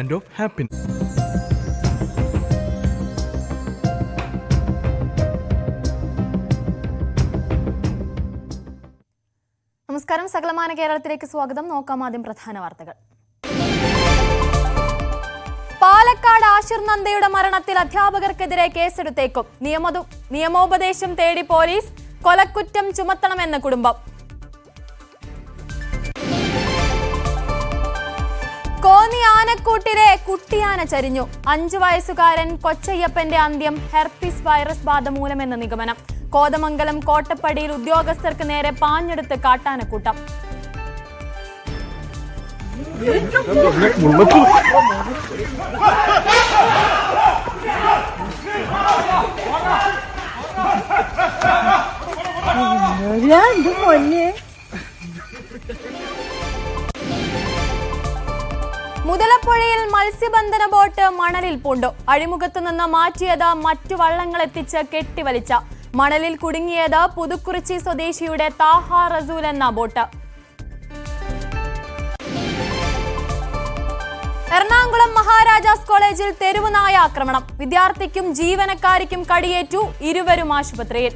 and of happiness. നമസ്കാരം, സകലമാന കേരളത്തിലേക്ക് സ്വാഗതം. നോക്കാം ആദ്യം പ്രധാന വാർത്തകൾ. പാലക്കാട് ആഷിർ നന്ദയുടെ മരണത്തിൽ അധ്യാപകർക്കെതിരെ കേസെടുത്തേക്കും. നിയമോപദേശം തേടി പോലീസ്. കൊലക്കുറ്റം ചുമത്തണമെന്ന് കുടുംബം. കോന്നി ആനക്കൂട്ടിലെ കുട്ടിയാന ചരിഞ്ഞു. 5 വയസ്സുകാരൻ കൊച്ചയ്യപ്പന്റെ അന്ത്യം ഹെർപ്പിസ് വൈറസ് ബാധ മൂലമെന്ന് നിഗമനം. കോതമംഗലം കോട്ടപ്പടിയിൽ ഉദ്യോഗസ്ഥർക്ക് നേരെ പാഞ്ഞെടുത്ത് കാട്ടാനക്കൂട്ടം. മുതലപ്പുഴയിൽ മത്സ്യബന്ധന ബോട്ട് മണലിൽ പൂണ്ടു. അഴിമുഖത്തു നിന്ന് മാറ്റിയത് മറ്റു വള്ളങ്ങളെത്തിച്ച് കെട്ടിവലിച്ച. മണലിൽ കുടുങ്ങിയത് പുതുക്കുറിച്ചി സ്വദേശിയുടെ താഹ റസൂൽ എന്ന ബോട്ട്. എറണാകുളം മഹാരാജാസ് കോളേജിൽ തെരുവുനായ ആക്രമണം. വിദ്യാർത്ഥിക്കും ജീവനക്കാരിക്കും കടിയേറ്റു. ഇരുവരും ആശുപത്രിയിൽ.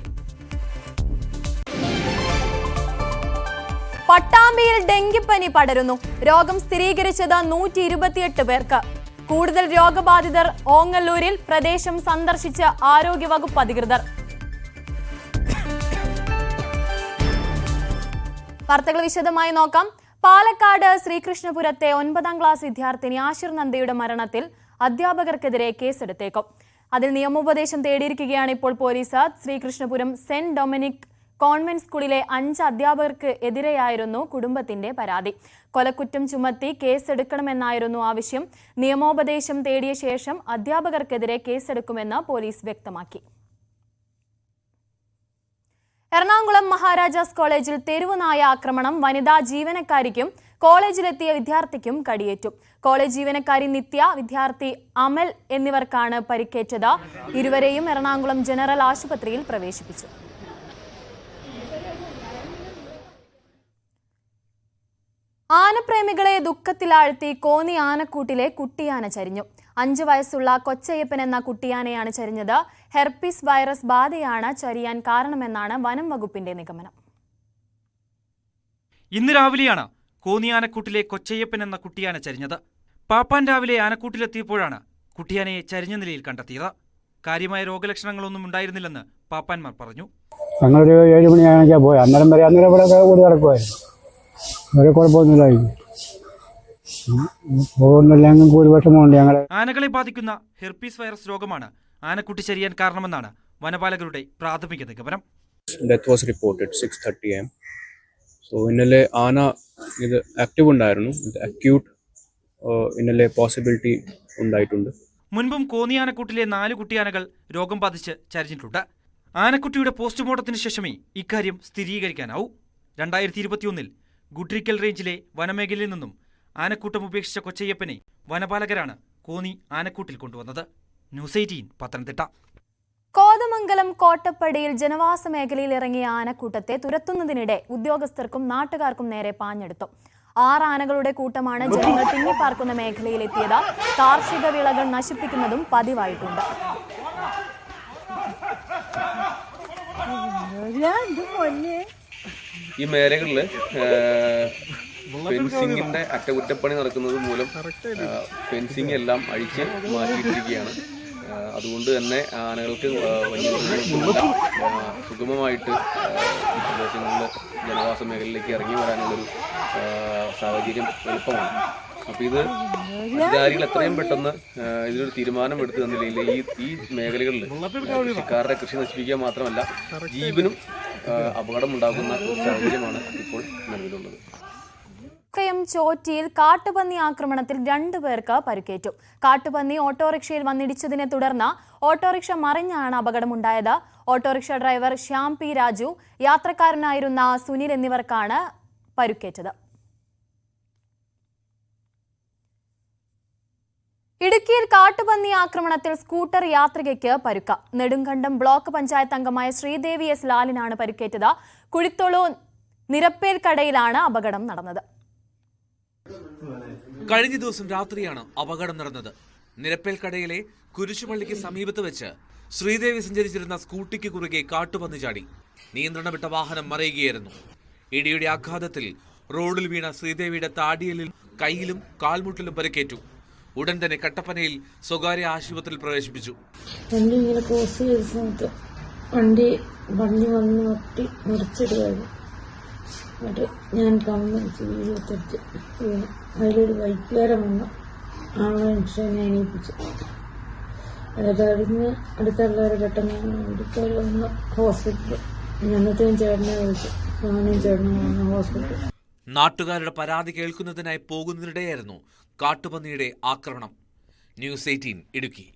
പട്ടാമ്പിയിൽ ഡെങ്കിപ്പനി പടരുന്നു. രോഗം സ്ഥിരീകരിച്ചത് 128 പേർക്ക്. കൂടുതൽ രോഗബാധിതർ ഓങ്ങല്ലൂരിൽ. പ്രദേശം സന്ദർശിച്ച ആരോഗ്യവകുപ്പ് അധികൃതർ. വാർത്തകൾ വിശദമായി നോക്കാം. പാലക്കാട് ശ്രീകൃഷ്ണപുരത്തെ 9ാം ക്ലാസ് വിദ്യാർത്ഥിനി ആഷിർ നന്ദയുടെ മരണത്തിൽ അധ്യാപകർക്കെതിരെ കേസെടുത്തേക്കും. അതിൽ നിയമോപദേശം തേടിയിരിക്കുകയാണ് ഇപ്പോൾ police. Sreekrishnapuram saint Dominic convent സ്കൂളിലെ 5 അധ്യാപകർക്ക് എതിരെയായിരുന്നു കുടുംബത്തിന്റെ പരാതി. കൊലക്കുറ്റം ചുമത്തി കേസെടുക്കണമെന്നായിരുന്നു ആവശ്യം. നിയമോപദേശം തേടിയ ശേഷം അധ്യാപകർക്കെതിരെ കേസെടുക്കുമെന്ന് പോലീസ് വ്യക്തമാക്കി. എറണാകുളം മഹാരാജാസ് കോളേജിൽ തെരുവുനായ ആക്രമണം. വനിതാ ജീവനക്കാരിക്കും കോളേജിലെത്തിയ വിദ്യാർത്ഥിക്കും കടിയേറ്റു. കോളേജ് ജീവനക്കാരി നിത്യ, വിദ്യാർത്ഥി അമൽ എന്നിവർക്കാണ് പരിക്കേറ്റത്. ഇരുവരെയും എറണാകുളം ജനറൽ ആശുപത്രിയിൽ പ്രവേശിപ്പിച്ചു. ആനപ്രേമികളെ ദുഃഖത്തിലാഴ്ത്തി കോന്നി ആനക്കൂട്ടിലെ കുട്ടിയാന ചരിഞ്ഞു. 5 വയസ്സുള്ള കൊച്ചയ്യപ്പൻ എന്ന കുട്ടിയാനയാണ് ചരിഞ്ഞത്. ഹെർപ്പിസ് വൈറസ് ബാധയാണ് ചരിയാൻ കാരണമെന്നാണ് വനം വകുപ്പിന്റെ നിഗമനം. ഇന്ന് രാവിലെയാണ് കോന്നി ആനക്കൂട്ടിലെ കൊച്ചയ്യപ്പൻ എന്ന കുട്ടിയാന ചരിഞ്ഞത്. പാപ്പാൻ രാവിലെ ആനക്കൂട്ടിലെത്തിയപ്പോഴാണ് കുട്ടിയാനയെ ചരിഞ്ഞ നിലയിൽ കണ്ടെത്തിയത്. കാര്യമായ രോഗലക്ഷണങ്ങളൊന്നും ഉണ്ടായിരുന്നില്ലെന്ന് പാപ്പാന്മാർ പറഞ്ഞു. ഞങ്ങളൊരു 7 മണിയാണെങ്കിൽ പോയി. അന്നേരം ഇവിടെ ഓടി നടക്കുമായിരുന്നു. വേറെ കുഴപ്പമൊന്നുമില്ലായിരുന്നു. പോകുന്നില്ലെങ്കിൽ ഒരു വിഷമമുണ്ട്. ഞങ്ങൾ ആനകളെ ബാധിക്കുന്ന ഹെർപ്പീസ് വൈറസ് രോഗമാണ് ആനക്കുട്ടി ചരിയാൻ കാരണമെന്നാണ് വനപാലകരുടെ പ്രാഥമിക നിഗമനം. Death was reported 6:30 am. So ഇന്നലെ ആന ഇത് ആക്റ്റീവ് ഉണ്ടായിരുന്നു. അക്യൂട്ട് ഇന്നലെ പോസിബിലിറ്റി ഉണ്ടായിട്ടുണ്ട്. മുൻപും കോന്നി ആനക്കൂട്ടിലെ 4 കുട്ടിയാനകൾ രോഗം ബാധിച്ച് ചരിഞ്ഞിട്ടുണ്ട്. ആനക്കുട്ടിയുടെ പോസ്റ്റ്മോർട്ടത്തിന് ശേഷമേ ഇക്കാര്യം സ്ഥിരീകരിക്കാനാവൂ. 2021 ഗുഡ്രിക്കൽ റേഞ്ചിലെ വനമേഖലയിൽ നിന്നും ആനക്കൂട്ടം ഉപേക്ഷിച്ച കൊച്ചയ്യപ്പനെ വനപാലകരാണ് കോന്നി ആനക്കൂട്ടിൽ കൊണ്ടുവന്നത്. ന്യൂസ് 18 പത്തനംതിട്ട. കോതമംഗലം കോട്ടപ്പടിയിൽ ജനവാസ മേഖലയിൽ ഇറങ്ങിയ ആനക്കൂട്ടത്തെ തുരത്തുന്നതിനിടെ ഉദ്യോഗസ്ഥർക്കും നാട്ടുകാർക്കും നേരെ പാഞ്ഞെടുത്തു. 6 ആനകളുടെ കൂട്ടമാണ് ജനങ്ങൾ തിങ്ങിപ്പാർക്കുന്ന മേഖലയിലെത്തിയത്. കാർഷിക വിളകൾ നശിപ്പിക്കുന്നതും പതിവായിട്ടുണ്ട്. ഈ മേഖലകളിൽ ഫെൻസിങ്ങിന്റെ അറ്റകുറ്റപ്പണി നടക്കുന്നത് മൂലം ഫെൻസിങ് എല്ലാം അഴിച്ച് മാറ്റിയിട്ടിരിക്കുകയാണ്. അതുകൊണ്ട് തന്നെ ആനകൾക്ക് വലിയ സുഗമമായിട്ട് ഈ പ്രദേശങ്ങളിൽ ജനവാസ മേഖലയിലേക്ക് ഇറങ്ങി വരാനുള്ളൊരു സാഹചര്യം എളുപ്പമാണ്. അപ്പോൾ ഇത് അധികാരികൾ എത്രയും പെട്ടെന്ന് ഇതിനൊരു തീരുമാനം എടുത്തു തന്നില്ലെങ്കിൽ ഈ മേഖലകളിൽ കൃഷിക്കാരുടെ കൃഷി നശിപ്പിക്കുക മാത്രമല്ല ജീവനും അപകടമുണ്ടാകുന്ന ഒരു സാഹചര്യമാണ് ഇപ്പോൾ നിലവിലുള്ളത്. ചോറ്റിയിൽ കാട്ടുപന്നി ആക്രമണത്തിൽ 2 പേർക്ക് പരിക്കേറ്റു. കാട്ടുപന്നി ഓട്ടോറിക്ഷയിൽ വന്നിടിച്ചതിനെ തുടർന്ന് ഓട്ടോറിക്ഷ മറിഞ്ഞാണ് അപകടമുണ്ടായത്. Auto rickshaw driver Shyam P Raju, യാത്രക്കാരനായിരുന്ന സുനിൽ എന്നിവർക്കാണ് പരിക്കേറ്റത്. ഇടുക്കിയിൽ കാട്ടുപന്നി ആക്രമണത്തിൽ സ്കൂട്ടർ യാത്രികയ്ക്ക് പരുക്ക. നെടുങ്കണ്ടം ബ്ലോക്ക് പഞ്ചായത്ത് അംഗമായ ശ്രീദേവി എസ് ലാലിനാണ് പരിക്കേറ്റത്. കുഴിത്തോളു നിരപ്പേൽക്കടയിലാണ് അപകടം നടന്നത്. കഴിഞ്ഞ ദിവസം രാത്രിയാണ് അപകടം നടന്നത്. നിരപ്പേൽക്കടയിലെ കുരിശുപള്ളിക്ക് സമീപത്ത് വെച്ച് ശ്രീദേവി സഞ്ചരിച്ചിരുന്ന സ്കൂട്ടിക്ക് കുറുകെ കാട്ടുപന്നി ചാടി. നിയന്ത്രണം വിട്ട വാഹനം മറിയുകയായിരുന്നു. ഇടിയുടെ ആഘാതത്തിൽ റോഡിൽ വീണ ശ്രീദേവിയുടെ താടിയലിൽ കൈയിലും കാൽമുട്ടിലും പരിക്കേറ്റു. ഉടൻ തന്നെ കട്ടപ്പനയിൽ സ്വകാര്യ ആശുപത്രിയിൽ പ്രവേശിപ്പിച്ചു. വണ്ടി ഇങ്ങനെ ക്രോസ് ചെയ്ത സമയത്ത് വണ്ടി വന്ന് ഒട്ടി മുറിച്ചിടുകയായിരുന്നു. എന്നിട്ട് ഞാൻ കമ്മടിച്ച് വീഴത്തെടുത്ത് വീണു. അതിലൊരു ബൈക്കുകാരൻ വന്ന് ആളെ എന്നെ എണീപ്പിച്ചു. അതറിഞ്ഞ് അടുത്തുള്ളവരെ പെട്ടെന്ന് അടുത്തവർ വന്ന് ഹോസ്പിറ്റലിൽ എന്നത്തെയും ചേട്ടനെ വിളിച്ചു. ഞാനും ചേട്ടനും വന്ന് ഹോസ്പിറ്റലിൽ. നാട്ടുകാരുടെ പരാതി കേൾക്കുന്നതിനായി പോകുന്നതിനിടെയായിരുന്നു കാട്ടുപന്നിയുടെ ആക്രമണം. ന്യൂസ് 18 ഇടുക്കി.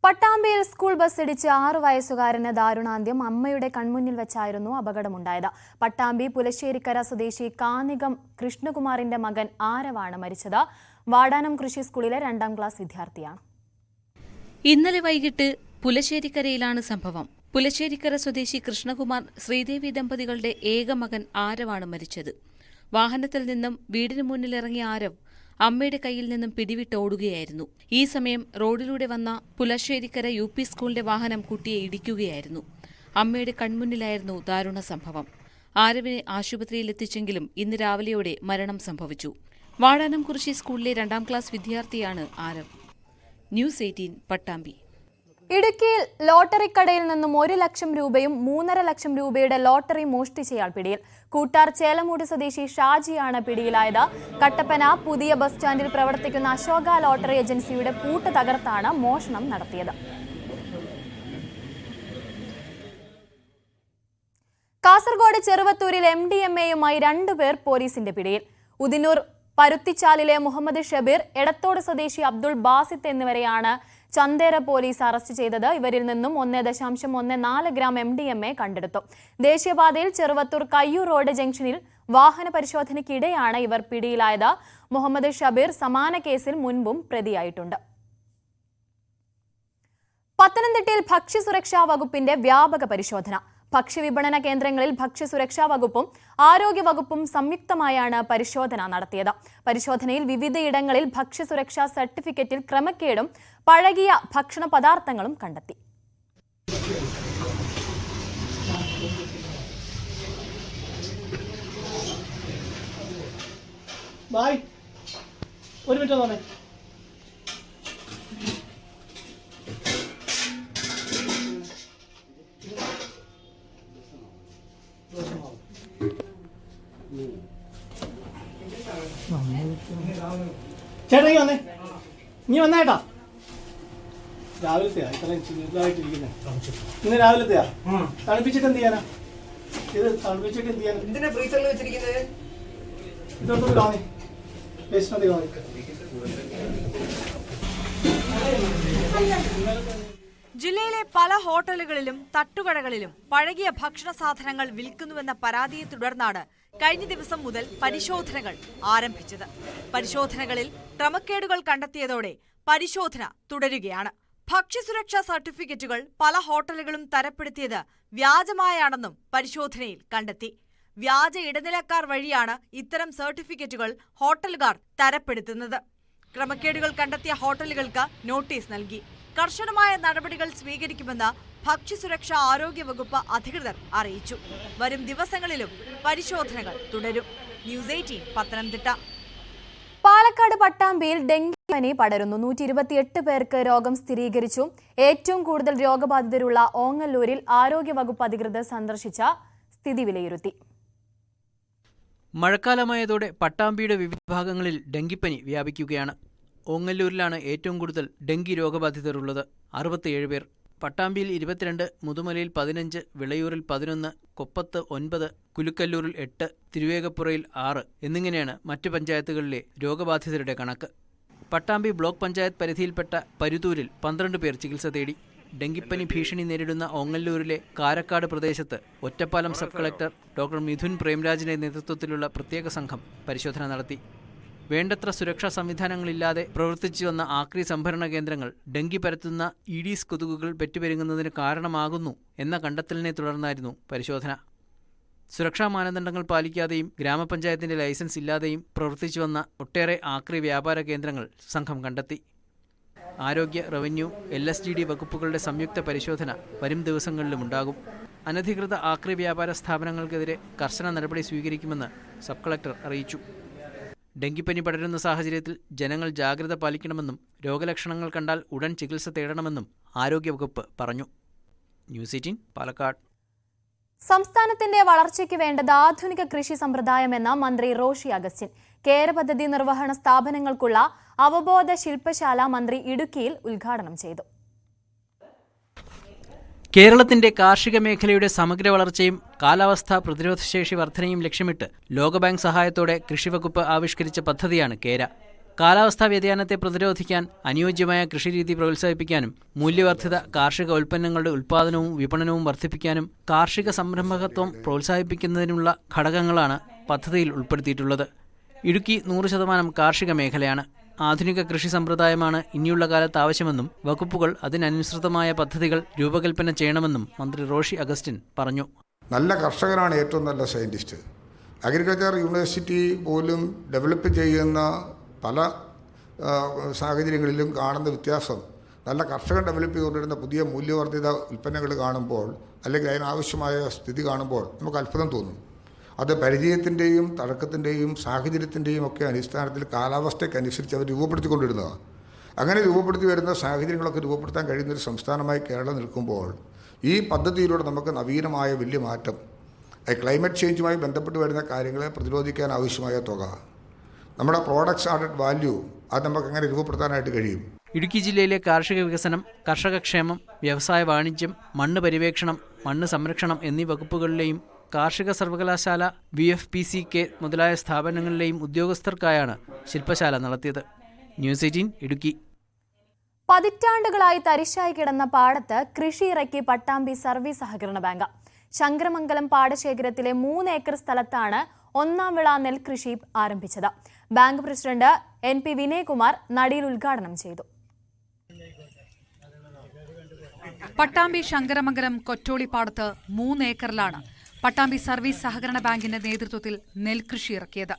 പട്ടാമ്പിയിൽ സ്കൂൾ ബസ് ഇടിച്ച് 6 വയസ്സുകാരന് ദാരുണാന്ത്യം. അമ്മയുടെ കൺമുന്നിൽ വെച്ചായിരുന്നു അപകടമുണ്ടായത്. പട്ടാമ്പി പുലശ്ശേരിക്കര സ്വദേശി കാനികം കൃഷ്ണകുമാറിന്റെ മകൻ ആരവാണ് മരിച്ചത്. വാടാനം കൃഷി സ്കൂളിലെ 2ാം ക്ലാസ് വിദ്യാർത്ഥിയാണ്. ഇന്നലെ വൈകിട്ട് പുലശ്ശേരിക്കരയിലാണ് സംഭവം. പുലശ്ശേരിക്കര സ്വദേശി കൃഷ്ണകുമാർ ശ്രീദേവി ദമ്പതികളുടെ ഏക മകൻ ആരവാണ് മരിച്ചത്. വാഹനത്തിൽ നിന്നും വീടിന് മുന്നിലിറങ്ങിയ ആരവ് അമ്മയുടെ കയ്യിൽ നിന്നും പിടിവിട്ടോടുകയായിരുന്നു. ഈ സമയം റോഡിലൂടെ വന്ന പുലശ്ശേരിക്കര UP സ്കൂളിന്റെ വാഹനം കുട്ടിയെ ഇടിക്കുകയായിരുന്നു. അമ്മയുടെ കൺമുന്നിലായിരുന്നു ദാരുണ സംഭവം. ആരവിനെ ആശുപത്രിയിലെത്തിച്ചെങ്കിലും ഇന്ന് രാവിലെയോടെ മരണം സംഭവിച്ചു. വാടാനം കുറിശി സ്കൂളിലെ 2ാം ക്ലാസ് വിദ്യാർത്ഥിയാണ് ആരവ്. ന്യൂസ് 18 പട്ടാമ്പി. ഇടുക്കിയിൽ ലോട്ടറിക്കടയിൽ നിന്നും 1 ലക്ഷം രൂപയും 3.5 ലക്ഷം രൂപയുടെ ലോട്ടറി മോഷ്ടിച്ചയാൾ പിടിയിൽ. കൂട്ടാർ ചേലമൂട് സ്വദേശി ഷാജിയാണ് പിടിയിലായത്. കട്ടപ്പന പുതിയ ബസ് സ്റ്റാൻഡിൽ പ്രവർത്തിക്കുന്ന അശോക ലോട്ടറി ഏജൻസിയുടെ പൂട്ട് തകർത്താണ് മോഷണം നടത്തിയത്. കാസർഗോഡ് ചെറുവത്തൂരിൽ MDMAയുമായി 2 പേർ പോലീസിന്റെ പിടിയിൽ. ഉദിനൂർ പരുത്തിച്ചാലിലെ മുഹമ്മദ് ഷബീർ, എടത്തോട് സ്വദേശി അബ്ദുൾ ബാസിത്ത് എന്നിവരെയാണ് ചന്തേര പോലീസ് അറസ്റ്റ് ചെയ്തത്. ഇവരിൽ നിന്നും 1.14 ഗ്രാം MDMA കണ്ടെടുത്തു. ദേശീയപാതയിൽ ചെറുവത്തൂർ കയ്യൂർ റോഡ് ജംഗ്ഷനിൽ വാഹന പരിശോധനയ്ക്കിടെയാണ് ഇവർ പിടിയിലായത്. മുഹമ്മദ് ഷബീർ സമാന കേസിൽ മുൻപും പ്രതിയായിട്ടുണ്ട്. പത്തനംതിട്ടയിൽ ഭക്ഷ്യസുരക്ഷാ വകുപ്പിന്റെ വ്യാപക പരിശോധന. ഭക്ഷ്യവിപണന കേന്ദ്രങ്ങളിൽ ഭക്ഷ്യസുരക്ഷാ വകുപ്പും ആരോഗ്യവകുപ്പും സംയുക്തമായാണ് പരിശോധന നടത്തിയത്. പരിശോധനയിൽ വിവിധയിടങ്ങളിൽ ഭക്ഷ്യസുരക്ഷാ സർട്ടിഫിക്കറ്റിൽ ക്രമക്കേടും പഴകിയ ഭക്ഷണ പദാർത്ഥങ്ങളും കണ്ടെത്തി. ചേട്ടാ വന്നേ, നീ വന്നേട്ടാ. രാവിലത്തെയാ ഇത്രയും ചെറുതായിട്ടിരിക്കുന്നേ. ഇന്ന് രാവിലത്തെയാ തണുപ്പിച്ചിട്ട് എന്ത് ചെയ്യാനാ? ഇത് തണുപ്പിച്ചിട്ട് എന്ത് ചെയ്യാനാ? എന്തിനാ ഫ്രീസറിൽ വെച്ചിരിക്കുന്നത്? ഇതൊന്നും കാണേ വേസ്റ്റ് കാണേ. ജില്ലയിലെ പല ഹോട്ടലുകളിലും തട്ടുകടകളിലും പഴകിയ ഭക്ഷണ സാധനങ്ങൾ വിൽക്കുന്നുവെന്ന പരാതിയെ തുടർന്നാണ് കഴിഞ്ഞ ദിവസം മുതൽ പരിശോധനകൾ ആരംഭിച്ചത്. പരിശോധനകളിൽ ക്രമക്കേടുകൾ കണ്ടെത്തിയതോടെ പരിശോധന തുടരുകയാണ്. ഭക്ഷ്യസുരക്ഷാ സർട്ടിഫിക്കറ്റുകൾ പല ഹോട്ടലുകളും തരപ്പെടുത്തിയത് വ്യാജമായാണെന്നും പരിശോധനയിൽ കണ്ടെത്തി. വ്യാജ ഇടനിലക്കാർ വഴിയാണ് ഇത്തരം സർട്ടിഫിക്കറ്റുകൾ ഹോട്ടലുകാർ തരപ്പെടുത്തുന്നത്. ക്രമക്കേടുകൾ കണ്ടെത്തിയ ഹോട്ടലുകൾക്ക് നോട്ടീസ് നൽകി. കർശനമായ നടപടികൾ സ്വീകരിക്കുമെന്ന് ഭക്ഷ്യസുരക്ഷാ ആരോഗ്യവകുപ്പ് അധികൃതർ അറിയിച്ചു. വരും ദിവസങ്ങളിലും പരിശോധനകൾ തുടരും. ന്യൂസ് 18 പത്തനംതിട്ട. പാലക്കാട് പട്ടാമ്പിയിൽ ഡെങ്കി പനി പടരുന്നു. 128 പേർക്ക് രോഗം സ്ഥിരീകരിച്ചു. ഏറ്റവും കൂടുതൽ രോഗബാധിതരുള്ള ഓങ്ങല്ലൂരിൽ ആരോഗ്യവകുപ്പ് അധികൃതർ സന്ദർശിച്ച സ്ഥിതി വിലയിരുത്തി. മഴക്കാലമായതോടെ പട്ടാമ്പിയുടെ വിവിധ ഭാഗങ്ങളിൽ ഡെങ്കിപ്പനി വ്യാപിക്കുകയാണ്. ഓങ്ങല്ലൂരിലാണ് ഏറ്റവും കൂടുതൽ ഡെങ്കി രോഗബാധിതരുള്ളത്, 67 പേർ. പട്ടാമ്പിയിൽ 22, മുതുമലയിൽ 15, വിളയൂരിൽ 11, കൊപ്പത്ത് 9, കുലുക്കല്ലൂരിൽ 8, തിരുവേഗപ്പുറയിൽ 6 എന്നിങ്ങനെയാണ് മറ്റ് പഞ്ചായത്തുകളിലെ രോഗബാധിതരുടെ കണക്ക്. പട്ടാമ്പി ബ്ലോക്ക് പഞ്ചായത്ത് പരിധിയിൽപ്പെട്ട പരുത്തൂരിൽ 12 പേർ ചികിത്സ തേടി. ഡെങ്കിപ്പനി ഭീഷണി നേരിടുന്ന ഓങ്ങല്ലൂരിലെ കാരക്കാട് പ്രദേശത്ത് Ottapalam sub collector doctor Mithun പ്രേംരാജിന്റെ നേതൃത്വത്തിലുള്ള പ്രത്യേക സംഘം പരിശോധന നടത്തി. വേണ്ടത്ര സുരക്ഷാ സംവിധാനങ്ങളില്ലാതെ പ്രവർത്തിച്ചു വന്ന ആക്രി സംഭരണ കേന്ദ്രങ്ങൾ ഡെങ്കി പരത്തുന്ന ഈഡീസ് കൊതുകുകൾ പെറ്റുപെരുങ്ങുന്നതിന് കാരണമാകുന്നു എന്ന കണ്ടെത്തലിനെ തുടർന്നായിരുന്നു പരിശോധന. സുരക്ഷാ മാനദണ്ഡങ്ങൾ പാലിക്കാതെയും ഗ്രാമപഞ്ചായത്തിന്റെ ലൈസൻസ് ഇല്ലാതെയും പ്രവർത്തിച്ചുവന്ന ഒട്ടേറെ ആക്രി വ്യാപാര കേന്ദ്രങ്ങൾ സംഘം കണ്ടെത്തി. ആരോഗ്യ, റവന്യൂ, LSGD വകുപ്പുകളുടെ സംയുക്ത പരിശോധന വരും ദിവസങ്ങളിലുമുണ്ടാകും. അനധികൃത ആക്രി വ്യാപാര സ്ഥാപനങ്ങൾക്കെതിരെ കർശന നടപടി സ്വീകരിക്കുമെന്ന് സബ് കളക്ടർ അറിയിച്ചു. ഡെങ്കിപ്പനി പടരുന്ന സാഹചര്യത്തിൽ ജനങ്ങൾ ജാഗ്രത പാലിക്കണമെന്നും രോഗലക്ഷണങ്ങൾ കണ്ടാൽ ഉടൻ ചികിത്സ തേടണമെന്നും ആരോഗ്യവകുപ്പ് പറഞ്ഞു. ന്യൂസ് 18 പാലക്കാട്. സംസ്ഥാനത്തിന്റെ വളർച്ചയ്ക്ക് വേണ്ടത് ആധുനിക കൃഷി സമ്പ്രദായമെന്ന മന്ത്രി റോഷി അഗസ്റ്റിൻ. കേര പദ്ധതി നിർവഹണ സ്ഥാപനങ്ങൾക്കുള്ള അവബോധ ശില്പശാല മന്ത്രി ഇടുക്കിയിൽ ഉദ്ഘാടനം ചെയ്തു. കേരളത്തിന്റെ കാർഷിക മേഖലയുടെ സമഗ്ര വളർച്ചയും കാലാവസ്ഥാ പ്രതിരോധശേഷി വർധനയും ലക്ഷ്യമിട്ട് ലോകബാങ്ക് സഹായത്തോടെ കൃഷിവകുപ്പ് ആവിഷ്കരിച്ച പദ്ധതിയാണ് കേര. കാലാവസ്ഥാ വ്യതിയാനത്തെ പ്രതിരോധിക്കാൻ അനുയോജ്യമായ കൃഷിരീതി പ്രോത്സാഹിപ്പിക്കാനും മൂല്യവർദ്ധിത കാർഷിക ഉൽപ്പന്നങ്ങളുടെ ഉൽപ്പാദനവും വിപണനവും വർദ്ധിപ്പിക്കാനും കാർഷിക സംരംഭകത്വം പ്രോത്സാഹിപ്പിക്കുന്നതിനുള്ള ഘടകങ്ങളാണ് പദ്ധതിയിൽ ഉൾപ്പെടുത്തിയിട്ടുള്ളത്. ഇടുക്കി 100% കാർഷിക മേഖലയാണ്. ആധുനിക കൃഷി സമ്പ്രദായമാണ് ഇനിയുള്ള കാലത്ത് ആവശ്യമെന്നും വകുപ്പുകൾ അതിനനുസൃതമായ പദ്ധതികൾ രൂപകൽപ്പന ചെയ്യണമെന്നും മന്ത്രി റോഷി അഗസ്റ്റിൻ പറഞ്ഞു. നല്ല കർഷകനാണ് ഏറ്റവും നല്ല സയൻറ്റിസ്റ്റ്. അഗ്രികൾച്ചർ യൂണിവേഴ്സിറ്റി പോലും ഡെവലപ്പ് ചെയ്യുന്ന പല സാഹചര്യങ്ങളിലും കാണുന്ന വ്യത്യാസം നല്ല കർഷകൻ ഡെവലപ്പ് ചെയ്തുകൊണ്ടിരുന്ന പുതിയ മൂല്യവർദ്ധിത ഉൽപ്പന്നങ്ങൾ കാണുമ്പോൾ അല്ലെങ്കിൽ അതിനാവശ്യമായ സ്ഥിതി കാണുമ്പോൾ നമുക്ക് അത്ഭുതം തോന്നും. അത് പരിചയത്തിൻ്റെയും തഴക്കത്തിൻ്റെയും സാഹചര്യത്തിൻ്റെയും ഒക്കെ അടിസ്ഥാനത്തിൽ കാലാവസ്ഥയ്ക്കനുസരിച്ച് അവർ രൂപപ്പെടുത്തിക്കൊണ്ടിരുന്നതാണ്. അങ്ങനെ രൂപപ്പെടുത്തി വരുന്ന സാഹചര്യങ്ങളൊക്കെ രൂപപ്പെടുത്താൻ കഴിയുന്നൊരു സംസ്ഥാനമായി കേരളം നിൽക്കുമ്പോൾ ഈ പദ്ധതിയിലൂടെ നമുക്ക് നവീനമായ വലിയ മാറ്റം, ക്ലൈമറ്റ് ചേഞ്ചുമായി ബന്ധപ്പെട്ട് വരുന്ന കാര്യങ്ങളെ പ്രതിരോധിക്കാൻ ആവശ്യമായ തുക, നമ്മുടെ പ്രോഡക്ട്സ് ആഡഡ് വാല്യൂ, അത് നമുക്ക് എങ്ങനെ രൂപപ്പെടുത്താനായിട്ട് കഴിയും. ഇടുക്കി ജില്ലയിലെ കാർഷിക വികസനം, കർഷകക്ഷേമം, വ്യവസായ വാണിജ്യം, മണ്ണ് പര്യവേക്ഷണം, മണ്ണ് സംരക്ഷണം എന്നീ വകുപ്പുകളിലെയും കാർഷിക സർവകലാശാല, BFPCK മുതലായ സ്ഥാപനങ്ങളിലെയും ഉദ്യോഗസ്ഥർക്കായാണ് ശില്പശാല നടത്തിയത്. ന്യൂസ് 18 ഇടുക്കി. പതിറ്റാണ്ടുകളായി തരിശായി കിടന്ന പാടത്ത് കൃഷി ഇറക്കി പട്ടാമ്പി സർവീസ് സഹകരണ ബാങ്ക്. ശങ്കരമംഗലം പാടശേഖരത്തിലെ 3 ഏക്കർ സ്ഥലത്താണ് ഒന്നാം വിള നെൽകൃഷി ആരംഭിച്ചത്. ബാങ്ക് പ്രസിഡന്റ് NP വിനയകുമാർ നടിയിൽ ഉദ്ഘാടനം ചെയ്തു. പട്ടാമ്പി ശങ്കരമംഗലം കൊറ്റോളിപ്പാടത്ത് 3 ഏക്കറിലാണ് പട്ടാമ്പി സർവീസ് സഹകരണ ബാങ്കിന്റെ നേതൃത്വത്തിൽ നെൽകൃഷി ഇറക്കിയത്.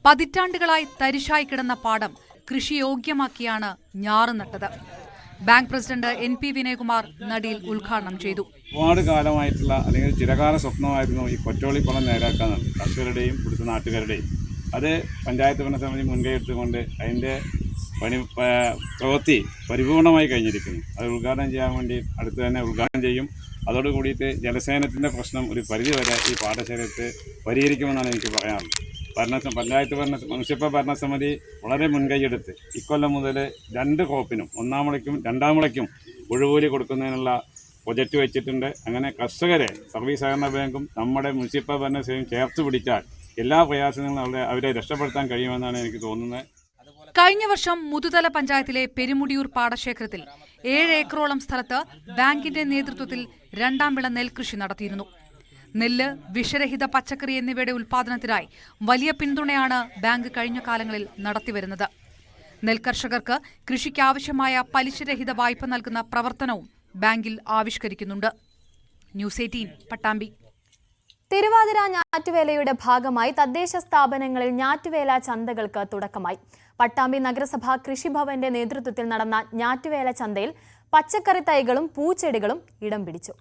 പതിറ്റാണ്ടുകളായി തരിശായി കിടന്ന പാടം കൃഷിയോഗ്യമാക്കിയാണ് ഞാറ് നട്ടത്. ബാങ്ക് പ്രസിഡന്റ് NP വിനയകുമാർ നടിയിൽ ഉദ്ഘാടനം ചെയ്തു. ഒരുപാട് കാലമായിട്ടുള്ള അല്ലെങ്കിൽ ചിരകാല സ്വപ്നമായിരുന്നു ഈ കൊറ്റോളിക്കുളം നേരാക്കാൻ കർഷകരുടെയും ഇവിടുത്തെ നാട്ടുകാരുടെയും. അത് പഞ്ചായത്ത് ഭരണസമിതി മുൻകൈ എടുത്തുകൊണ്ട് അതിൻ്റെ പ്രവൃത്തി പരിപൂർണമായി കഴിഞ്ഞിരിക്കുന്നു. അത് ഉദ്ഘാടനം ചെയ്യാൻ വേണ്ടി അടുത്ത് തന്നെ ഉദ്ഘാടനം ചെയ്യും. അതോടുകൂടിയിട്ട് ജലസേനത്തിൻ്റെ പ്രശ്നം ഒരു പരിധിവരെ ഈ പാടശേഖരത്ത് പരിഹരിക്കുമെന്നാണ് എനിക്ക് പറയാനുള്ളത്. പഞ്ചായത്ത് മുനിസിപ്പൽ ഭരണസമിതി വളരെ മുൻകൈയെടുത്ത് ഇക്കൊല്ലം മുതൽ 2 ക്രോപ്പിനും, 1-ാം വിളയ്ക്കും 2-ാം വിളയ്ക്കും ഒഴിവൂലി കൊടുക്കുന്നതിനുള്ള പ്രൊജക്റ്റ് വെച്ചിട്ടുണ്ട്. അങ്ങനെ കർഷകരെ സർവീസ് സഹകരണ ബാങ്കും നമ്മുടെ മുനിസിപ്പൽ ഭരണസമിതിയും ചേർത്ത് പിടിച്ചാൽ എല്ലാ പ്രയാസങ്ങളും അവരെ രക്ഷപ്പെടുത്താൻ കഴിയുമെന്നാണ് എനിക്ക് തോന്നുന്നത്. കഴിഞ്ഞ വർഷം മുതുതല പഞ്ചായത്തിലെ പെരുമുടിയൂർ പാടശേഖരത്തിൽ 7 ഏക്കറോളം സ്ഥലത്ത് ബാങ്കിന്റെ നേതൃത്വത്തിൽ 2-ാം വിള നെൽകൃഷി നടത്തിയിരുന്നു. നെല്ല്, വിഷരഹിത പച്ചക്കറി എന്നിവയുടെ ഉൽപാദനത്തിനായി വലിയ പിന്തുണയാണ് ബാങ്ക് കഴിഞ്ഞ കാലങ്ങളിൽ നടത്തിവരുന്നത്. നെൽകർഷകർക്ക് കൃഷിക്കാവശ്യമായ പലിശരഹിത വായ്പ നൽകുന്ന പ്രവർത്തനവും ബാങ്കിൽ ആവിഷ്കരിക്കുന്നുണ്ട്. ന്യൂസ് 18 പട്ടാമ്പി. തിരുവാതിര ഞാറ്റുവേലയുടെ ഭാഗമായി തദ്ദേശ സ്ഥാപനങ്ങളിൽ ഞാറ്റുവേല ചന്തകൾക്ക് തുടക്കമായി. പട്ടാമ്പി നഗരസഭ കൃഷിഭവന്റെ നേതൃത്വത്തിൽ നടന്ന ഞാറ്റുവേല ചന്തയിൽ പച്ചക്കറി തൈകളും പൂച്ചെടികളും ഇടം പിടിച്ചു.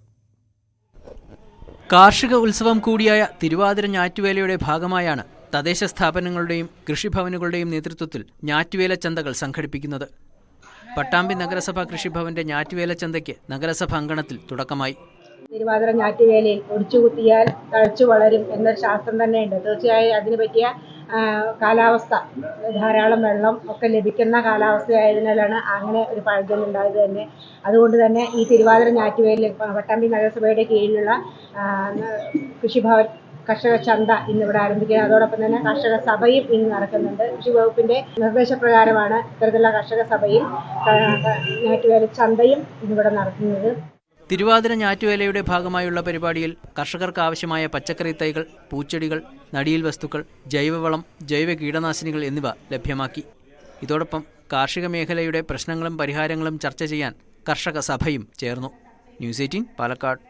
കാർഷിക ഉത്സവം കൂടിയായ തിരുവാതിര ഞാറ്റുവേലയുടെ ഭാഗമായാണ് തദ്ദേശ സ്ഥാപനങ്ങളുടെയും കൃഷിഭവനുകളുടെയും നേതൃത്വത്തിൽ ഞാറ്റുവേല ചന്തകൾ സംഘടിപ്പിക്കുന്നത്. പട്ടാമ്പി നഗരസഭ കൃഷിഭവന്റെ ഞാറ്റുവേല ചന്തയ്ക്ക് നഗരസഭ അങ്കണത്തിൽ തുടക്കമായി. തിരുവാതിര ഞാറ്റുവേലയിൽ ഒടിച്ചുകുത്തിയാൽ തഴച്ചു വളരും എന്നൊരു ശാസ്ത്രം തന്നെയുണ്ട്. തീർച്ചയായും അതിന് പറ്റിയ കാലാവസ്ഥ, ധാരാളം വെള്ളം ഒക്കെ ലഭിക്കുന്ന കാലാവസ്ഥയായതിനാലാണ് അങ്ങനെ ഒരു പഴഞ്ചൊല്ലുണ്ടായത് തന്നെ. അതുകൊണ്ട് തന്നെ ഈ തിരുവാതിര ഞാറ്റുവേലയിൽ പട്ടാമ്പി നഗരസഭയുടെ കീഴിലുള്ള കൃഷിഭവൻ കർഷക ചന്ത ഇന്നിവിടെ ആരംഭിക്കുക. അതോടൊപ്പം തന്നെ കർഷക സഭയും ഇന്ന് നടക്കുന്നുണ്ട്. കൃഷി വകുപ്പിന്റെ നിർദ്ദേശപ്രകാരമാണ് ഇത്തരത്തിലുള്ള കർഷക സഭയും ഞാറ്റുവേല ചന്തയും ഇന്നിവിടെ നടത്തുന്നത്. തിരുവാതിര ഞാറ്റുവേലയുടെ ഭാഗമായുള്ള പരിപാടിയിൽ കർഷകർക്ക് ആവശ്യമായ പച്ചക്കറി തൈകൾ, പൂച്ചെടികൾ, നടിയിൽ വസ്തുക്കൾ, ജൈവവളം, ജൈവ കീടനാശിനികൾ എന്നിവ ലഭ്യമാക്കി. ഇതോടൊപ്പം കാർഷിക മേഖലയുടെ പ്രശ്നങ്ങളും പരിഹാരങ്ങളും ചർച്ച ചെയ്യാൻ കർഷക സഭയും ചേർന്നു. ന്യൂസ് 18 പാലക്കാട്.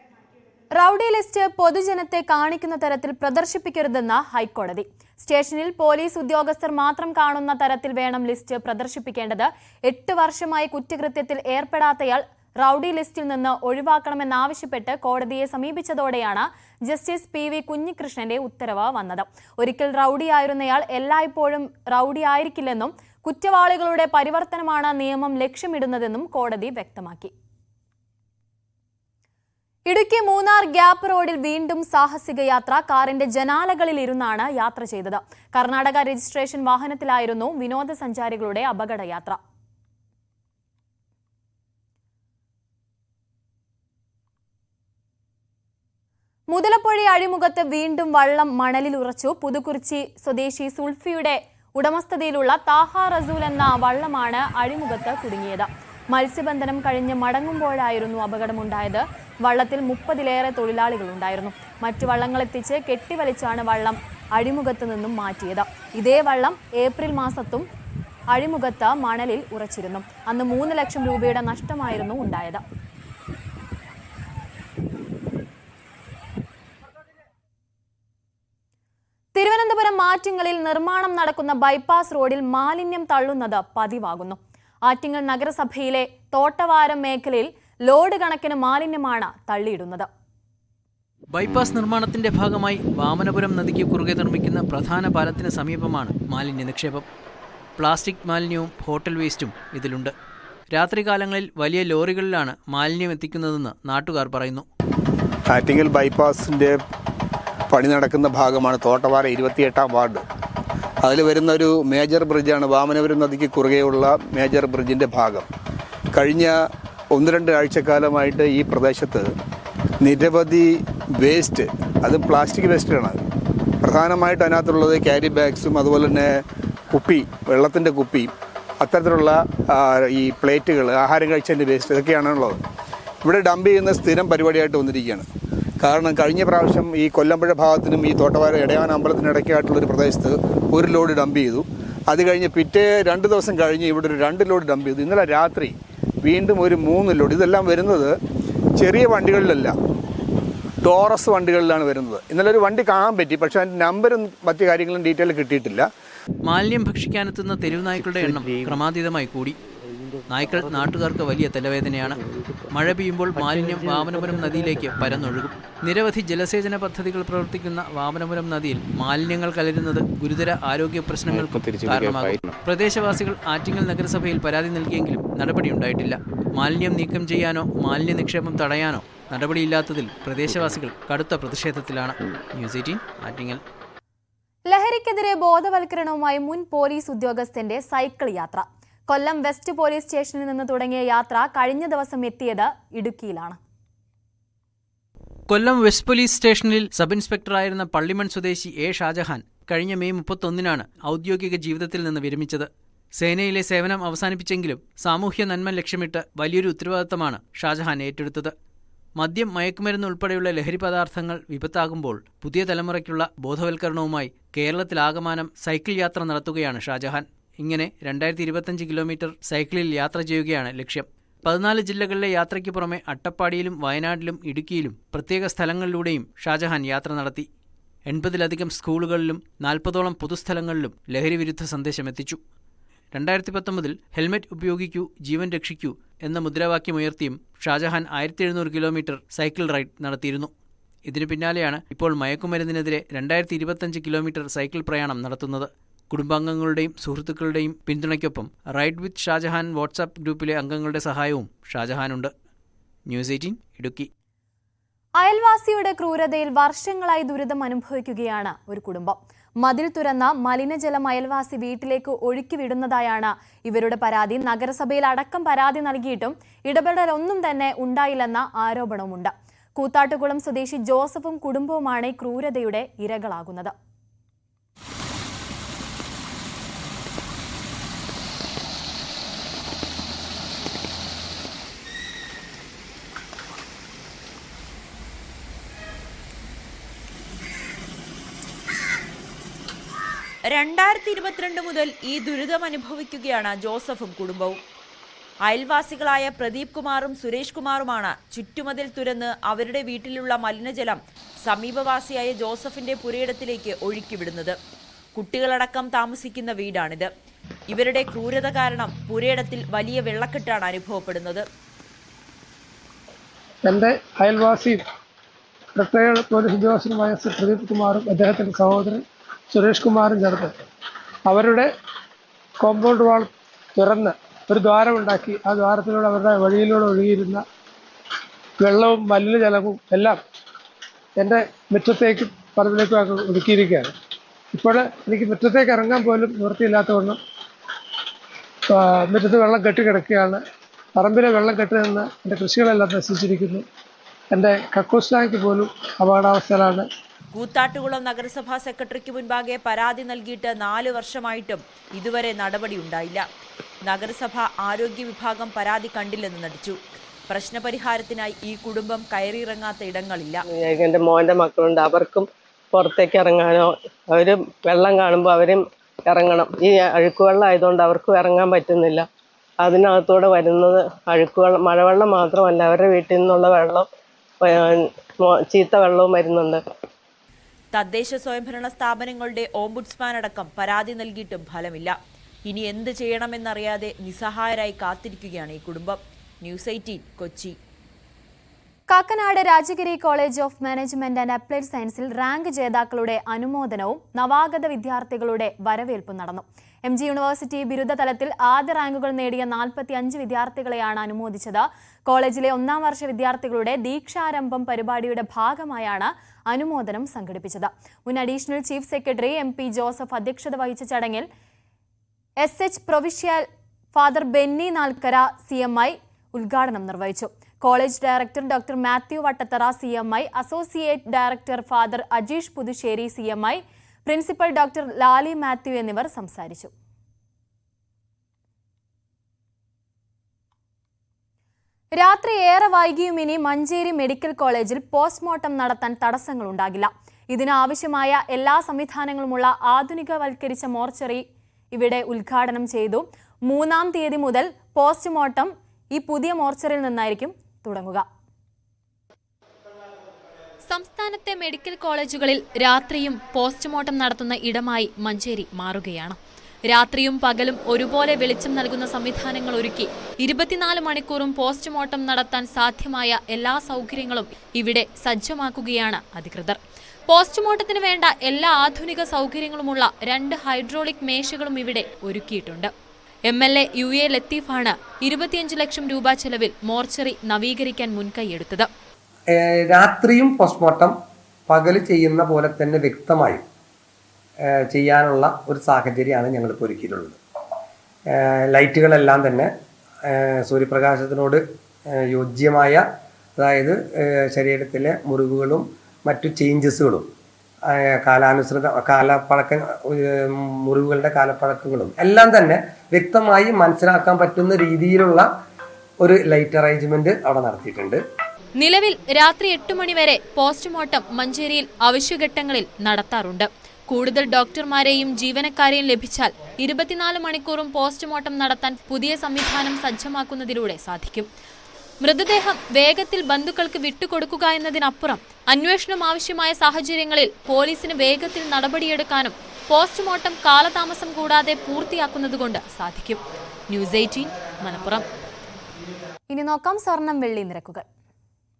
റൌഡി ലിസ്റ്റ് പൊതുജനത്തെ കാണിക്കുന്ന തരത്തിൽ പ്രദർശിപ്പിക്കരുതെന്ന് ഹൈക്കോടതി. സ്റ്റേഷനിൽ പോലീസ് ഉദ്യോഗസ്ഥർ മാത്രം കാണുന്ന തരത്തിൽ വേണം ലിസ്റ്റ് പ്രദർശിപ്പിക്കേണ്ടത്. 8 വർഷമായി കുറ്റകൃത്യത്തിൽ ഏർപ്പെടാത്തയാൾ റൌഡി ലിസ്റ്റിൽ നിന്ന് ഒഴിവാക്കണമെന്നാവശ്യപ്പെട്ട് കോടതിയെ സമീപിച്ചതോടെയാണ് ജസ്റ്റിസ് PV കുഞ്ഞികൃഷ്ണന്റെ ഉത്തരവ് വന്നത്. ഒരിക്കൽ റൌഡിയായിരുന്നയാൾ എല്ലായ്പ്പോഴും റൌഡി ആയിരിക്കില്ലെന്നും കുറ്റവാളികളുടെ പരിവർത്തനമാണ് നിയമം ലക്ഷ്യമിടുന്നതെന്നും കോടതി വ്യക്തമാക്കി. ഇടുക്കി മൂന്നാർ ഗ്യാപ്പ് റോഡിൽ വീണ്ടും സാഹസിക യാത്ര. കാറിന്റെ ജനാലകളിൽ ഇരുന്നാണ് യാത്ര ചെയ്തത്. കർണാടക രജിസ്ട്രേഷൻ വാഹനത്തിലായിരുന്നു വിനോദസഞ്ചാരികളുടെ അപകടയാത്ര. മുതലപ്പുഴ അഴിമുഖത്ത് വീണ്ടും വള്ളം മണലിൽ ഉറച്ചു. പുതുക്കുറിച്ചി സ്വദേശി സുൽഫിയുടെ ഉടമസ്ഥതയിലുള്ള താഹ റസൂൽ എന്ന വള്ളമാണ് അഴിമുഖത്ത് കുടുങ്ങിയത്. മത്സ്യബന്ധനം കഴിഞ്ഞ് മടങ്ങുമ്പോഴായിരുന്നു അപകടമുണ്ടായത്. വള്ളത്തിൽ 30-ലേറെ തൊഴിലാളികളുണ്ടായിരുന്നു. മറ്റു വള്ളങ്ങളെത്തിച്ച് കെട്ടിവലിച്ചാണ് വള്ളം അഴിമുഖത്ത് നിന്നും മാറ്റിയത്. ഇതേ വള്ളം ഏപ്രിൽ മാസത്തും അഴിമുഖത്ത് മണലിൽ ഉറച്ചിരുന്നു. അന്ന് 3 ലക്ഷം രൂപയുടെ നഷ്ടമായിരുന്നു ഉണ്ടായത്. തിരുവനന്തപുരം മാറ്റിങ്ങലിൽ നിർമ്മാണം നടക്കുന്ന ബൈപ്പാസ് റോഡിൽ മാലിന്യം തള്ളുന്നത് പതിവാകുന്നു. ആറ്റിങ്ങൽ നഗരസഭയിലെ തോട്ടവാരം മേഖലയിൽ ലോഡ് കണക്കിന് മാലിന്യമാണ് തള്ളിയിടുന്നത്. ബൈപ്പാസ് നിർമ്മാണത്തിന്റെ ഭാഗമായി വാമനപുരം നദിക്ക് കുറുകെ നിർമ്മിക്കുന്ന പ്രധാന പാലത്തിന് സമീപമാണ് മാലിന്യ നിക്ഷേപം. പ്ലാസ്റ്റിക് മാലിന്യവും ഹോട്ടൽ വേസ്റ്റും ഇതിലുണ്ട്. രാത്രികാലങ്ങളിൽ വലിയ ലോറികളിലാണ് മാലിന്യം എത്തിക്കുന്നതെന്ന് നാട്ടുകാർ പറയുന്നു. ആറ്റിങ്ങൽ ബൈപ്പാസിന്റെ പണി നടക്കുന്ന ഭാഗമാണ് തോട്ടവാര 28-ാം വാർഡ്. അതിൽ വരുന്ന ഒരു മേജർ ബ്രിഡ്ജാണ് വാമനപുരം നദിക്ക് കുറുകെയുള്ള മേജർ ബ്രിഡ്ജിൻ്റെ ഭാഗം. കഴിഞ്ഞ 1-2 ആഴ്ചക്കാലമായിട്ട് ഈ പ്രദേശത്ത് നിരവധി വേസ്റ്റ്, അത് പ്ലാസ്റ്റിക് വേസ്റ്റാണ് പ്രധാനമായിട്ട് അതിനകത്തുള്ളത്. ക്യാരി ബാഗ്സും അതുപോലെ തന്നെ കുപ്പി, വെള്ളത്തിൻ്റെ കുപ്പി, അത്തരത്തിലുള്ള ഈ പ്ലേറ്റുകൾ, ആഹാരം കഴിച്ചതിൻ്റെ വേസ്റ്റ്, ഇതൊക്കെയാണുള്ളത്. ഇവിടെ ഡംപ് ചെയ്യുന്ന സ്ഥിരം പരിപാടിയായിട്ട് വന്നിരിക്കുകയാണ്. കാരണം കഴിഞ്ഞ പ്രാവശ്യം ഈ കൊല്ലമ്പുഴ ഭാഗത്തിനും ഈ തോട്ടവാര ഇടയാൻ അമ്പലത്തിനിടയ്ക്കായിട്ടുള്ളൊരു പ്രദേശത്ത് 1 ലോഡ് ഡംപ് ചെയ്തു. അത് കഴിഞ്ഞ് പിറ്റേ 2 ദിവസം കഴിഞ്ഞ് ഇവിടെ ഒരു 2 ലോഡ് ഡംപ് ചെയ്തു. ഇന്നലെ രാത്രി വീണ്ടും ഒരു 3 ലോഡ്. ഇതെല്ലാം വരുന്നത് ചെറിയ വണ്ടികളിലല്ല, ടോറസ് വണ്ടികളിലാണ് വരുന്നത്. ഇന്നലെ ഒരു വണ്ടി കാണാൻ പറ്റി, പക്ഷേ അതിൻ്റെ നമ്പരും മറ്റു കാര്യങ്ങളും ഡീറ്റെയിൽ കിട്ടിയിട്ടില്ല. മാലിന്യം ഭക്ഷിക്കാനെത്തുന്ന തെരുവ് നായ്ക്കളുടെ എണ്ണം ക്രമാതീതമായി കൂടി. നായ്ക്കൾ നാട്ടുകാർക്ക് വലിയ തലവേദനയാണ്. മഴ പെയ്യുമ്പോൾ മാലിന്യം വാമനപുരം നദിയിലേക്ക് പരന്നൊഴുകും. നിരവധി ജലസേചന പദ്ധതികൾ പ്രവർത്തിക്കുന്ന വാമനപുരം നദിയിൽ മാലിന്യങ്ങൾ കലരുന്നത് ഗുരുതര ആരോഗ്യ പ്രശ്നങ്ങൾക്കും കാരണമാകും. പ്രദേശവാസികൾ ആറ്റിങ്ങൽ നഗരസഭയിൽ പരാതി നൽകിയെങ്കിലും നടപടിയുണ്ടായിട്ടില്ല. മാലിന്യം നീക്കം ചെയ്യാനോ മാലിന്യ നിക്ഷേപം തടയാനോ നടപടിയില്ലാത്തതിൽ പ്രദേശവാസികൾ കടുത്ത പ്രതിഷേധത്തിലാണ്. ന്യൂസ് 18 ആറ്റിങ്ങൽ. ലഹരിക്കെതിരെ ബോധവൽക്കരണവുമായി മുൻ പോലീസ് ഉദ്യോഗസ്ഥന്റെ സൈക്കിൾ യാത്ര. കൊല്ലം വെസ്റ്റ് പോലീസ് സ്റ്റേഷനിൽ നിന്ന് തുടങ്ങിയ യാത്ര കഴിഞ്ഞ ദിവസം എത്തിയത് ഇടുക്കിയിലാണ്. കൊല്ലം വെസ്റ്റ് പോലീസ് സ്റ്റേഷനിൽ സബ് ഇൻസ്പെക്ടറായിരുന്ന പള്ളിമൺ സ്വദേശി A. ഷാജഹാൻ കഴിഞ്ഞ മെയ് 31-നാണ് ഔദ്യോഗിക ജീവിതത്തിൽ നിന്ന് വിരമിച്ചത്. സേനയിലെ സേവനം അവസാനിപ്പിച്ചെങ്കിലും സാമൂഹ്യ നന്മ ലക്ഷ്യമിട്ട് വലിയൊരു ഉത്തരവാദിത്തമാണ് ഷാജഹാൻ ഏറ്റെടുത്തത്. മദ്യം, മയക്കുമരുന്ന് ഉൾപ്പെടെയുള്ള ലഹരി പദാർത്ഥങ്ങൾ വിപത്താകുമ്പോൾ പുതിയ തലമുറയ്ക്കുള്ള ബോധവൽക്കരണവുമായി കേരളത്തിലാകമാനം സൈക്കിൾ യാത്ര നടത്തുകയാണ് ഷാജഹാൻ. ഇങ്ങനെ 2025 കിലോമീറ്റർ സൈക്കിളിൽ യാത്ര ചെയ്യുകയാണ് ലക്ഷ്യം. 14 ജില്ലകളിലെ യാത്രയ്ക്ക് പുറമെ അട്ടപ്പാടിയിലും വയനാട്ടിലും ഇടുക്കിയിലും പ്രത്യേക സ്ഥലങ്ങളിലൂടെയും ഷാജഹാൻ യാത്ര നടത്തി. 80-ലധികം സ്കൂളുകളിലും 40ഓളം പൊതുസ്ഥലങ്ങളിലും ലഹരിവിരുദ്ധ സന്ദേശം എത്തിച്ചു. 2019-ൽ ഹെൽമെറ്റ് ഉപയോഗിക്കൂ, ജീവൻ രക്ഷിക്കൂ എന്ന മുദ്രാവാക്യമുയർത്തിയും ഷാജഹാൻ 1700 കിലോമീറ്റർ സൈക്കിൾ റൈഡ് നടത്തിയിരുന്നു. ഇതിനു പിന്നാലെയാണ് ഇപ്പോൾ മയക്കുമരുന്നിനെതിരെ 2025 കിലോമീറ്റർ സൈക്കിൾ പ്രയാണം നടത്തുന്നത്. കുടുംബാംഗങ്ങളുടെയും സുഹൃത്തുക്കളുടെയും പിന്തുണയ്ക്കൊപ്പം റൈഡ് വിത്ത് ഷാജഹാൻ വാട്സാപ്പ് ഗ്രൂപ്പിലെ അംഗങ്ങളുടെ സഹായവും ഷാജഹാനുണ്ട്. ന്യൂസ് 18 ഇടുക്കി. അയൽവാസിയുടെ ക്രൂരതയിൽ വർഷങ്ങളായി ദുരിതം അനുഭവിക്കുകയാണ് ഒരു കുടുംബം. മതിൽ തുറന്ന മലിനജലം അയൽവാസി വീട്ടിലേക്ക് ഒഴുക്കിവിടുന്നതായാണ് ഇവരുടെ പരാതി. നഗരസഭയിൽ അടക്കം പരാതി നൽകിയിട്ടും ഇടപെടലൊന്നും തന്നെ ഉണ്ടായില്ലെന്ന ആരോപണവുമുണ്ട്. കൂത്താട്ടുകുളം സ്വദേശി ജോസഫും കുടുംബവുമാണ് ഈ ക്രൂരതയുടെ ഇരകളാകുന്നത്. ് 2022 മുതൽ ഈ ദുരിതം അനുഭവിക്കുകയാണ് ജോസഫും കുടുംബവും. അയൽവാസികളായ പ്രദീപ് കുമാറും സുരേഷ് കുമാറുമാണ് ചുറ്റുമതിൽ തുരന്ന് അവരുടെ വീട്ടിലുള്ള മലിനജലം സമീപവാസിയായ ജോസഫിന്റെ പുരയിടത്തിലേക്ക് ഒഴുക്കിവിടുന്നത്. കുട്ടികളടക്കം താമസിക്കുന്ന വീടാണിത്. ഇവരുടെ ക്രൂരത കാരണം പുരയിടത്തിൽ വലിയ വെള്ളക്കെട്ടാണ് അനുഭവപ്പെടുന്നത്. എൻ്റെ അയൽവാസിയും റിട്ടയേർഡ് പോലീസ് ഉദ്യോഗസ്ഥനുമായ ശ്രീ പ്രദീപ് കുമാറും അദ്ദേഹത്തിൻ്റെ സഹോദരൻ സുരേഷ് കുമാറും ചേർത്ത് അവരുടെ കോമ്പൗണ്ട് വാൾ തുറന്ന് ഒരു ദ്വാരമുണ്ടാക്കി ആ ദ്വാരത്തിലൂടെ അവരുടെ വഴിയിലൂടെ ഒഴുകിയിരുന്ന വെള്ളവും മലിനജലവും എല്ലാം എൻ്റെ മുറ്റത്തേക്കും പറമ്പിലേക്കും ഒഴുക്കിയിരിക്കുകയാണ്. ഇപ്പോൾ എനിക്ക് മുറ്റത്തേക്ക് ഇറങ്ങാൻ പോലും നിവൃത്തിയില്ലാത്തതുകൊണ്ടും മുറ്റത്ത് വെള്ളം കെട്ടിക്കിടക്കുകയാണ്. പറമ്പിലെ വെള്ളം കെട്ടി നിന്ന് എൻ്റെ കൃഷികളെല്ലാം നശിച്ചിരിക്കുന്നു. എൻ്റെ കക്കൂസ് ടാങ്ക് പോലും അപകടാവസ്ഥയിലാണ്. കൂത്താട്ടുകുളം നഗരസഭാ സെക്രട്ടറിക്ക് മുൻപാകെ പരാതി നൽകിയിട്ട് 4 വർഷമായിട്ടും ഇതുവരെ നടപടിയുണ്ടായില്ല. നഗരസഭ ആരോഗ്യ വിഭാഗം പരാതി കണ്ടില്ലെന്ന് നടിച്ചു. പ്രശ്നപരിഹാരത്തിനായി ഈ കുടുംബം കയറിയിറങ്ങാത്ത ഇടങ്ങളില്ല. എൻ്റെ മോൻ്റെ മക്കളുണ്ട്, അവർക്കും പുറത്തേക്ക് ഇറങ്ങാനോ, അവർ വെള്ളം കാണുമ്പോൾ അവരും ഇറങ്ങണം. ഈ അഴുക്കുവെള്ളം ആയതുകൊണ്ട് അവർക്കും ഇറങ്ങാൻ പറ്റുന്നില്ല. അതിനകത്തൂടെ വരുന്നത് അഴുക്കുവെള്ളം, മഴവെള്ളം മാത്രമല്ല, അവരുടെ വീട്ടിൽ നിന്നുള്ള വെള്ളം, ചീത്ത വെള്ളവും വരുന്നുണ്ട്. തദ്ദേശ സ്വയംഭരണ സ്ഥാപനങ്ങളുടെ ഓംബുഡ്സ്മാൻ അടക്കം പരാതി നൽകിയിട്ടും ഫലമില്ല. ഇനി എന്ത് ചെയ്യണമെന്നറിയാതെ നിസ്സഹായരായി കാത്തിരിക്കുകയാണ് ഈ കുടുംബം. News 18 Kochi. Kakkanad Rajagiri college of management and applied സയൻസിൽ റാങ്ക് ജേതാക്കളുടെ അനുമോദനവും നവാഗത വിദ്യാർത്ഥികളുടെ വരവേൽപ്പും നടന്നു. MG യൂണിവേഴ്സിറ്റി ബിരുദ തലത്തിൽ ആദ്യ റാങ്കുകൾ നേടിയ 45 വിദ്യാർത്ഥികളെയാണ് അനുമോദിച്ചത്. കോളേജിലെ 1ാം വർഷ വിദ്യാർത്ഥികളുടെ ദീക്ഷാരംഭം പരിപാടിയുടെ ഭാഗമായാണ് അനുമോദനം സംഘടിപ്പിച്ചത്. മുൻ additional chief secretary MP Joseph അധ്യക്ഷത വഹിച്ച ചടങ്ങിൽ SH provincial father Benny Nalkara CMI ഉദ്ഘാടനം നിർവഹിച്ചു. College director doctor Mathew Vattathara CMI, associate director father Ajeesh Puthussery CMI, principal doctor Lali Mathew എന്നിവർ സംസാരിച്ചു. രാത്രി ഏറെ വൈകിയും ഇനി മഞ്ചേരി മെഡിക്കൽ കോളേജിൽ പോസ്റ്റ്മോർട്ടം നടത്താൻ തടസ്സങ്ങളുണ്ടാകില്ല. ഇതിനാവശ്യമായ എല്ലാ സംവിധാനങ്ങളുമുള്ള ആധുനികവൽക്കരിച്ച മോർച്ചറി ഇവിടെ ഉദ്ഘാടനം ചെയ്തു. 3-ാം തീയതി മുതൽ പോസ്റ്റ്മോർട്ടം ഈ പുതിയ മോർച്ചറിയിൽ നിന്നായിരിക്കും തുടങ്ങുക. സംസ്ഥാനത്തെ മെഡിക്കൽ കോളേജുകളിൽ രാത്രിയും പോസ്റ്റ്മോർട്ടം നടത്തുന്ന ഇടമായി മഞ്ചേരി മാറുകയാണ്. രാത്രിയും പകലും ഒരുപോലെ വെളിച്ചം നൽകുന്ന സംവിധാനങ്ങൾ ഒരുക്കി 24 മണിക്കൂറും പോസ്റ്റ്മോർട്ടം നടത്താൻ സാധ്യമായ എല്ലാ സൗകര്യങ്ങളും ഇവിടെ സജ്ജമാക്കുകയാണ് അധികൃതർ. പോസ്റ്റ്മോർട്ടത്തിന് വേണ്ട എല്ലാ ആധുനിക സൗകര്യങ്ങളുമുള്ള 2 ഹൈഡ്രോളിക് മേശകളും ഇവിടെ ഒരുക്കിയിട്ടുണ്ട്. MLA UA ലത്തീഫാണ് 25 ലക്ഷം രൂപ ചെലവിൽ മോർച്ചറി നവീകരിക്കാൻ മുൻകൈയെടുത്തത്. രാത്രിയും പോസ്റ്റ്മോർട്ടം പകൽ ചെയ്യുന്ന പോലെ തന്നെ വ്യക്തമായും ചെയ്യാനുള്ള ഒരു സാഹചര്യമാണ് ഞങ്ങളിപ്പോൾ ഒരുക്കിയിട്ടുള്ളത്. ലൈറ്റുകളെല്ലാം തന്നെ സൂര്യപ്രകാശത്തിനോട് യോജ്യമായ, അതായത് ശരീരത്തിലെ മുറിവുകളും മറ്റു ചേഞ്ചസുകളും കാലാനുസൃത മുറിവുകളുടെ കാലപ്പഴക്കങ്ങളും എല്ലാം തന്നെ വ്യക്തമായി മനസ്സിലാക്കാൻ പറ്റുന്ന രീതിയിലുള്ള ഒരു ലൈറ്റ് അറേഞ്ച്മെന്റ് അവിടെ നടത്തിയിട്ടുണ്ട്. നിലവിൽ രാത്രി 8 മണി വരെ പോസ്റ്റ്മോർട്ടം മഞ്ചേരിയിൽ അവശ്യഘട്ടങ്ങളിൽ നടത്താറുണ്ട്. കൂടുതൽ ഡോക്ടർമാരെയും ജീവനക്കാരെയും ലഭിച്ചാൽ 24 മണിക്കൂറും പോസ്റ്റ്മോർട്ടം നടത്താൻ പുതിയ സംവിധാനം സജ്ജമാക്കുന്നതിലൂടെ സാധിക്കും. മൃതദേഹം വേഗത്തിൽ ബന്ധുക്കൾക്ക് വിട്ടുകൊടുക്കുക എന്നതിനപ്പുറം അന്വേഷണം ആവശ്യമായ സാഹചര്യങ്ങളിൽ പോലീസിന് വേഗത്തിൽ നടപടിയെടുക്കാനും പോസ്റ്റ്മോർട്ടം കാലതാമസം കൂടാതെ പൂർത്തിയാക്കുന്നതുകൊണ്ട് സാധിക്കും. ന്യൂസ് 18 മലപ്പുറം. ഇനി നോക്കാം സ്വർണം വെള്ളി നിരക്കുകൾ.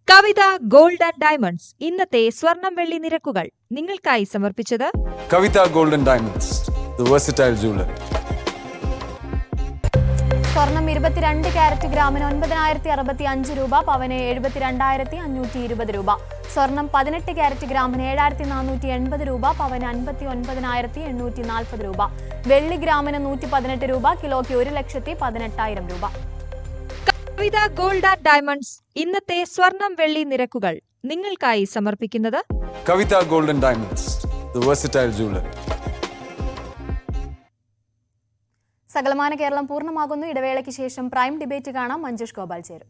കവിത ഗോൾഡ് ആൻഡ് ഡയമണ്ട്സ് ഇന്നത്തെ സ്വർണം വെള്ളി നിരക്കുകൾ നിങ്ങൾക്കായി സമർപ്പിച്ചത് Kavitha gold and diamonds, the versatile jewellery. സ്വർണം 22 കാരറ്റ് ഗ്രാമിന് 9,065 രൂപ, പവന് 72,520 രൂപ. സ്വർണം 18 കാരറ്റ് ഗ്രാമിന് 7,480 രൂപ, പവന് 59,840 രൂപ. വെള്ളി ഗ്രാമിന് 118 രൂപ, കിലോയ്ക്ക് 1,18,000 രൂപ. കവിത ഗോൾഡ് ആൻഡ് ഡയമണ്ട്സ് ഇന്നത്തെ സ്വർണം വെള്ളി നിരക്കുകൾ നിങ്ങൾക്കായി സമർപ്പിക്കുന്നത് Kavitha gold and diamonds, the versatile jewellery. സകലമാന കേരളം പൂർണ്ണമാകുന്നു. ഇടവേളയ്ക്ക് ശേഷം പ്രൈം ഡിബേറ്റ് കാണാം. മഞ്ജുഷ് ഗോപാൽ ചേരും.